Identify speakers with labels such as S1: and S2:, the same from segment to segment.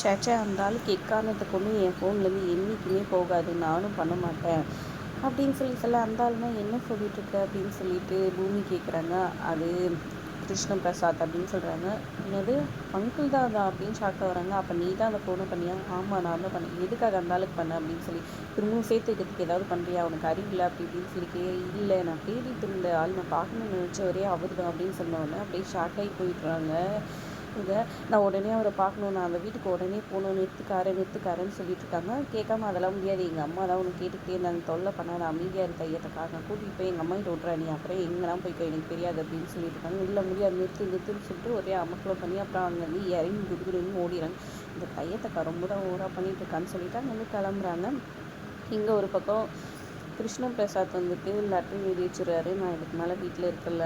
S1: சேச்சே அந்த ஆள் எக்காரணத்துக்கு ஒன்று என் ஃபோன்லேருந்து என்றைக்குமே போகாது, நானும் பண்ண மாட்டேன் அப்படின்னு சொல்ல அந்த ஆள்னா என்ன சொல்லிகிட்ருக்க அப்படின்னு சொல்லிட்டு பூமி கேட்குறாங்க. அது கிருஷ்ணபிரசாத் அப்படின்னு சொல்கிறாங்க. என்னது அங்கிள் தான் அதான் அப்படின்னு ஷாக்காக வராங்க. அப்போ நீ தான் அந்த ஃபோனை பண்ணியா? ஆமாம் நான் தான் பண்ணேன். எதுக்காக அந்த ஆளுக்கு பண்ணேன் அப்படின்னு சொல்லி திரும்பவும் சேர்த்து வைக்கிறதுக்கு ஏதாவது பண்ணுறியா, அவனுக்கு அறிவில்லை அப்படி இப்படின்னு சொல்லி இல்லை நான் தேடிட்டு இருந்த ஆள் நான் பார்க்கணும்னு நினச்சவரே அவர் தான் அப்படின்னு சொன்னோடனே அப்படியே ஷாக்காகி போயிடுறாங்க. இதை நான் உடனே அவரை பார்க்கணும், நான் அந்த வீட்டுக்கு உடனே போகணும், நிறுத்துக்காரன்னு சொல்லிட்டு இருக்காங்க. கேட்காம அதெல்லாம் முடியாது, எங்கள் அம்மா தான் உனக்கு கேட்டுக்கிட்டே இருந்தாங்க, தொல்லை பண்ணாத அமைதியாக இருக்க தையத்தைக்காக கூட்டிகிட்டு போய் எங்கள் அம்மா கிட்ட விட்றா, நீ அப்புறம் எங்கெல்லாம் போய்க்கோ எனக்கு தெரியாது அப்படின்னு சொல்லிட்டு இருக்காங்க. இல்லை முடியாது, நிறுத்துன்னு சொல்லிட்டு ஒரே அமக்கலம் பண்ணி அப்புறம் அங்கேருந்து இறங்கி குடுகுடுன்னு ஓடிடுறாங்க. இந்த தையத்தைக்கா ரொம்ப தான் ஓவராக பண்ணிட்டு இருக்கான்னு சொல்லிட்டு அங்கே வந்து கிளம்புறாங்க. இங்கே ஒரு பக்கம் கிருஷ்ணபிரசாத் வந்துட்டு லெட்டர் எழுதி வச்சுருவாரு. நான் இதுக்கு மேலே வீட்டில் இருக்கல,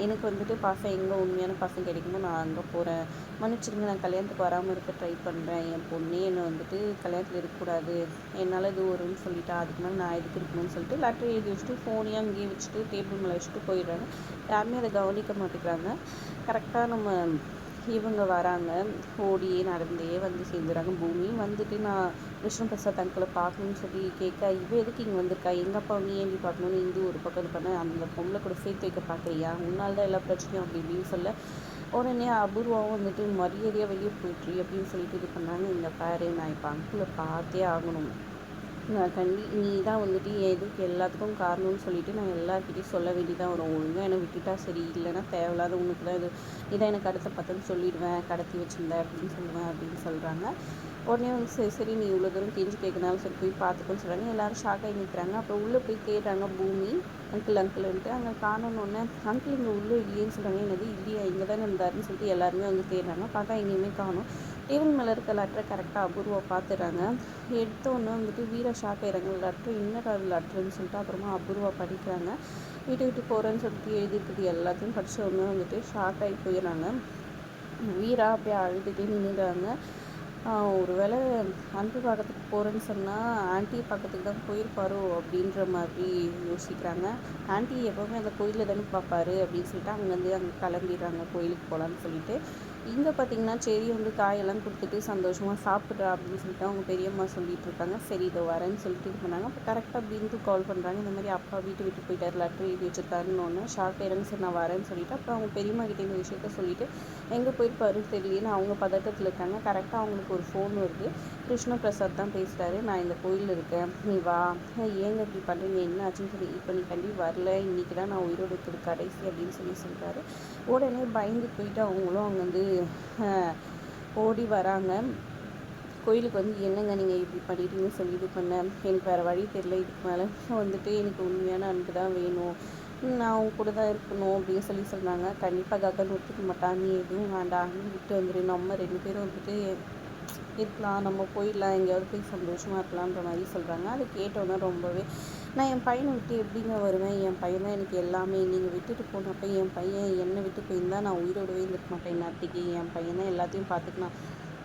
S1: எனக்கு வந்துட்டு பாசம் எங்கே உண்மையான பாசம் கிடைக்குமோ நான் அங்கே போகிறேன், மன்னிச்சிடுங்க, நான் கல்யாணத்துக்கு வராமல் இருக்க ட்ரை பண்ணுறேன், என் பொண்ணே என்னை வந்துட்டு கல்யாணத்தில் இருக்கக்கூடாது, என்னால் இது வரும்னு சொல்லிட்டா, அதுக்கு மேலே நான் எதுக்கு இருக்கணும்னு சொல்லிட்டு லெட்டர் எழுதி வச்சுட்டு ஃபோனையும் அங்கேயே வச்சுட்டு டேபிள் மேலே வச்சுட்டு போயிடுறாங்க. யாருமே அதை கவனிக்க மாட்டேங்கிறாங்க. கரெக்டாக நம்ம இவங்க வராங்க, ஓடியே நடந்தே வந்து சேர்ந்துடுறாங்க. பூமி வந்துட்டு நான் கிருஷ்ணபிரசாத் அங்கிளை பார்க்கணுன்னு சொல்லி கேட்க, இவ எதுக்கு இங்கே வந்திருக்கா, எங்கள் அப்பா நீ ஏண்டி பார்க்கணுன்னு இந்து ஒரு பக்கம் இது பண்ண, அந்த பொம்பளை கூட சேர்த்து வைக்க பார்க்குறியா, உன்னால் தான் எல்லா பிரச்சனையும் அப்படி இப்படின்னு சொல்ல உடனே அபூர்வாவும் வந்துட்டு மரியாதையாக வெளியே போயிட்டுரு அப்படின்னு சொல்லிட்டு இது பண்ணாங்க. இந்த பாரு நான் இப்போ அங்கிளை பார்த்தே ஆகணும், நான் நீ தான் வந்துட்டு எதுக்கு எல்லாத்துக்கும் காரணம்னு சொல்லிட்டு நான் எல்லாருக்கிட்டையும் சொல்ல வேண்டியதான் வரும், ஒழுங்காக என்னை விட்டுட்டா சரி, இல்லைன்னா தேவையில்லாத உனக்கு தான் இது இதான் எனக்கு அடுத்த பத்தன்னு சொல்லிடுவேன், கடத்தி வச்சுருந்தேன் அப்படின்னு சொல்லுவேன் அப்படின்னு சொல்கிறாங்க. உடனே வந்து சரி சரி நீ இவ்வளோ தூரம் கெஞ்சி கேட்கனாலும் சரி போய் பார்த்துக்கோன்னு சொல்கிறாங்க. எல்லோரும் ஷாக்காகி நிற்கிறாங்க. அப்புறம் உள்ளே போய் தேடுறாங்க பூமி, அங்கிள்ன்ட்டு அங்கே காணணுன்னே அங்கிள் இங்கே உள்ளே இல்லையேன்னு சொல்கிறாங்க. என்னது இல்லையா, இங்கே தானே இருந்தாருன்னு சொல்லிட்டு எல்லாருமே வந்து தேடுறாங்க. பார்த்தா எங்கேயுமே காணும். டேபிள் மேலே இருக்க லெட்டரை கரெக்டாக அபூர்வா பார்த்துறாங்க. எடுத்தோன்னே வந்துட்டு வீர ஷாக் ஆயிடுறாங்க. லெட்ரு இன்னொரு லெட்ருன்னு சொல்லிட்டு அப்புறமா அபூர்வா படிக்கிறாங்க. வீட்டை விட்டு போகிறேன்னு சொல்லிட்டு எழுதிருக்குது எல்லாத்தையும் படித்த உடனே வந்துட்டு ஷாக் ஆகி போயிடுறாங்க. வீரா அப்படியே அழுதுகிட்டே நின்றுடுறாங்க. ஒரு வேளை அன்பு பக்கத்துக்கு போகிறேன்னு சொன்னால் ஆன்ட்டி பக்கத்துக்கு தான் போயிருப்பாரோ அப்படின்ற மாதிரி யோசிக்கிறாங்க. ஆன்ட்டி எப்போவுமே அந்த கோயிலில் தானே பார்ப்பாரு அப்படின்னு சொல்லிட்டு அங்கேருந்து அங்கே கிளம்பிடுறாங்க கோயிலுக்கு போகலான்னு சொல்லிட்டு. இங்கே பார்த்தீங்கன்னா செடி வந்து காயெல்லாம் கொடுத்துட்டு சந்தோஷமாக சாப்பிட்றா அப்படின்னு சொல்லிட்டு அவங்க பெரியம்மா சொல்லிட்டு இருக்காங்க. சரி இதோ வரேன்னு சொல்லிட்டு இது பண்ணாங்க. அப்போ கரெக்டாக பிந்து கால் பண்ணுறாங்க. இந்த மாதிரி அப்பா வீட்டு விட்டு போயிட்டார், லெட்ரு எழுதி வச்சுருக்காருன்னு ஒன்று ஷார்ட் ஆயிடுங்க. சரி நான் வரேன்னு சொல்லிவிட்டு அப்புறம் அவங்க பெரியம்மா கிட்டே இந்த விஷயத்த சொல்லிவிட்டு எங்கே போயிருப்பாருன்னு தெரியலன்னு அவங்க பதட்டத்தில் இருக்காங்க. கரெக்டாக அவங்களுக்கு ஒரு ஃபோன் வருது. கிருஷ்ணபிரசாத் தான் பேசுகிறாரு. நான் இந்த கோயிலில் இருக்கேன், நீ வா, ஏங்க இப்படி பண்ணுறீங்க, என்ன ஆச்சுன்னு சொல்லி, இப்போ நீ கண்டிப்பாக வரல, இன்றைக்கி தான் நான் உயிரோடு இருக்கிறது கடைசி அப்படின்னு சொல்கிறாரு. உடனே பயந்து போயிட்டு அவங்களும் அங்கே வந்து ஓடி வராங்க. கோயிலுக்கு வந்து என்னங்க நீங்கள் இப்படி பண்ணிட்டீங்கன்னு சொல்லி இது பண்ணேன், எனக்கு வேறு வழி தெரியல, இதுக்கு மேலே வந்துட்டு எனக்கு உண்மையான அன்பு தான் வேணும், நான் அவங்க கூட தான் இருக்கணும் அப்படின்னு சொல்லி சொன்னாங்க. கண்டிப்பாக ககன் ஒத்துக்க மாட்டான், நீ எதுவும் வேண்டாம், நீ விட்டு வந்துடு, நம்ம 2 பேரும் வந்துட்டு இருக்கலாம், நம்ம போயிடலாம், எங்கேயாவது போய் சந்தோஷமாக இருக்கலான்ற மாதிரி சொல்கிறாங்க. அதை கேட்டோன்னா ரொம்பவே நான் என் பையனை விட்டு எப்படிங்க வருவேன், என் பையன் தான் எனக்கு எல்லாமே, நீங்கள் விட்டுட்டு போனப்போ என் பையன் என்னை விட்டு போயிருந்தால் நான் உயிரோடவே இருந்துக்க மாட்டேன், நேரத்துக்கு என் பையன் தான் எல்லாத்தையும் பார்த்துக்கலாம்,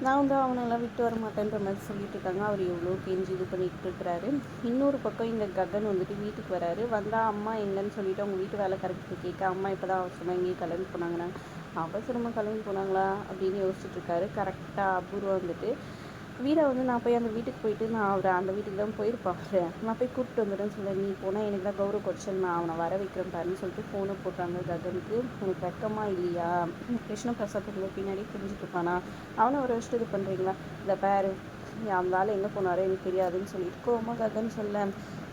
S1: நான் வந்து அவனெல்லாம் விட்டு வர மாட்டேன்ற மாதிரி சொல்லிட்டு இருக்காங்க. அவர் எவ்வளோ கெஞ்சி இது பண்ணிகிட்டு இருக்கிறாரு. இன்னொரு பக்கம் இந்த ககன் வந்துட்டு வீட்டுக்கு வராரு. வந்தால் அம்மா எங்கன்னு சொல்லிவிட்டு அவங்க வீட்டு வேலை கரெக்டாக கேட்க, அம்மா இப்போ தான் அவசரமாக எங்கேயும் கிளம்பி போனாங்கன்னா, அவசரமாக கிளம்பி போனாங்களா அப்படின்னு யோசிச்சுட்டு இருக்காரு. கரெக்டாக அபூர்வம் வந்துட்டு வீரை வந்து நான் போய் அந்த வீட்டுக்கு போயிட்டு நான் அவரை அந்த வீட்டுக்கு தான் போயிருப்பாரு, நான் போய் கூப்பிட்டு வந்துடுன்னு சொல்ல, நீ போனால் எனக்கு தான் கௌரவ குறைச்சல், நான் அவனை வர வைக்கிறேன் பாருன்னு சொல்லிட்டு ஃபோனை போட்டாங்க ககனுக்கு. உனக்கு வெக்கமாக இல்லையா, கிருஷ்ணபிரசாத் பின்னாடி புரிஞ்சுட்டு இருப்பானா, அவனை வர வச்சுட்டு இது பண்ணுறீங்களா, இந்த பேரு அந்த ஆள் எங்கே போனாரோ எனக்கு தெரியாதுன்னு சொல்லிட்டு கோவமாக ககன் சொல்ல,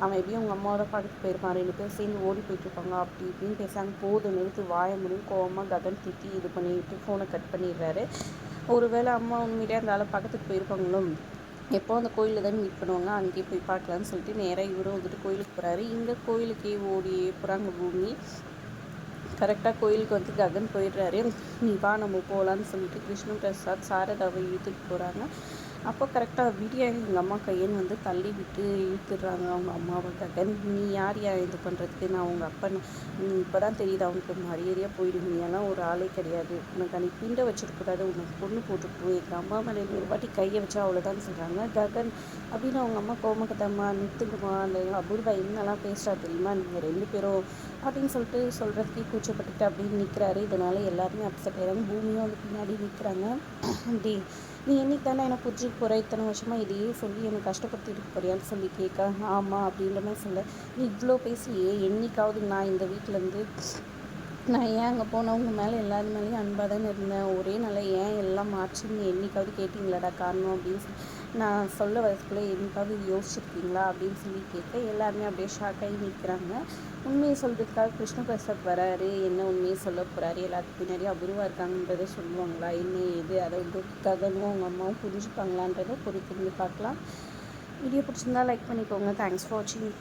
S1: அவன் எப்படியும் உங்கள் அம்மாவோட பக்கத்துக்கு போயிருப்பான், 2 பேரும் சேர்ந்து ஓடி போயிட்டுருப்பாங்க அப்படி இப்படின்னு பேசாங்க. போதும் நிறுத்து, வாய முடியும் கோவமாக ககன் திட்டி இது பண்ணிட்டு ஃபோனை கட் பண்ணிடுறாரு. ஒருவேளை அம்மா உண்மையிலே அந்த ஆளை பக்கத்துக்கு போயிருப்பாங்களோ, எப்போ அந்த கோயிலில் தான் மீட் பண்ணுவாங்க, அங்கேயே போய் பார்க்கலான்னு சொல்லிட்டு நேராக இவரும் வந்துட்டு கோயிலுக்கு போகிறாரு. இந்த கோயிலுக்கே ஓடியே போகிறாங்க பூமி. கரெக்டாக கோயிலுக்கு வந்து ககன் போயிடுறாரு. நீ வா நம்ம போகலான்னு சொல்லிட்டு கிருஷ்ணபிரசாத் சாரதாவை இழுத்துட்டு போகிறாங்க. அப்போ கரெக்டாக விடியா எங்கள் அம்மா கையன்னு வந்து தள்ளி விட்டு இழுத்துடுறாங்க அவங்க அம்மாவை. ககன் நீ யார் இது பண்ணுறதுக்கு, நான் உங்கள் அப்பன், நீ இப்போ தான் தெரியுது அவனுக்கு மரியாதையாக போயிடும், நீ எல்லாம் ஒரு ஆளே கிடையாது, உனக்கு அன்றைக்கி பிண்டை வச்சுருக்கூடாது, உனக்கு பொண்ணு போட்டுருக்கணும், எங்கள் அம்மா மேலே ஒரு வாட்டி கையை வச்சா அவ்வளோதான் சொல்கிறாங்க. ககன் அப்படின்னு அவங்க அம்மா கோமகத்தம்மா நிறுத்துக்குமா, அந்த அபூர்வா என்னெல்லாம் பேசுகிறா தெரியுமா, நீங்கள் 2 பேரும் அப்படின்னு சொல்லிட்டு சொல்கிறதுக்கே கூச்சப்பட்டுட்டு அப்படின்னு நிற்கிறாரு. இதனால் எல்லாருமே அப்செட் ஆகிறாங்க. பூமியும் வந்து பின்னாடி நிற்கிறாங்க. அப்படி நீ என்னைக்கு தானே என்னை புரிஞ்சுக்க போகிற, இத்தனை வருஷமாக இதையே சொல்லி என்னை கஷ்டப்படுத்திட்டு போறியான்னு சொல்லி கேட்க, ஆமாம் அப்படின்ற மாதிரி சொல்ல, நீ இவ்வளோ பேசுறியே, என்னைக்காவது நான் இந்த வீட்டிலேருந்து நான் ஏன் அங்கே போனேன், உங்கள் மேலே எல்லாரு மேலேயும் அன்பாக தானே இருந்தேன், ஒரே நாள் ஏன் எல்லாம் மாற்றுன்னு என்னைக்காவது கேட்டிங்களாடா காரணம் அப்படின்னு சொல்லி நான் சொல்ல வரதுக்குள்ளே என்னைக்காவது யோசிச்சிருக்கீங்களா அப்படின்னு சொல்லி கேட்க எல்லாருமே அப்படியே ஷாக்காகி நிற்கிறாங்க. உண்மையை சொல்கிறதுக்காக கிருஷ்ண பிரசாத் வராரு, என்ன உண்மையை சொல்ல போகிறாரு, எல்லாத்துக்கு பின்னாடி அபூர்வா இருக்காங்கன்றதை சொல்லுவாங்களா, என்ன ஏது, அதை வந்து ககனும் அவங்க அம்மாவும் புரிஞ்சுப்பாங்களான்றதை பொறுத்திருந்து பார்க்கலாம். வீடியோ பிடிச்சிருந்தா லைக் பண்ணிக்கோங்க. தேங்க்ஸ் ஃபார் வாட்சிங்.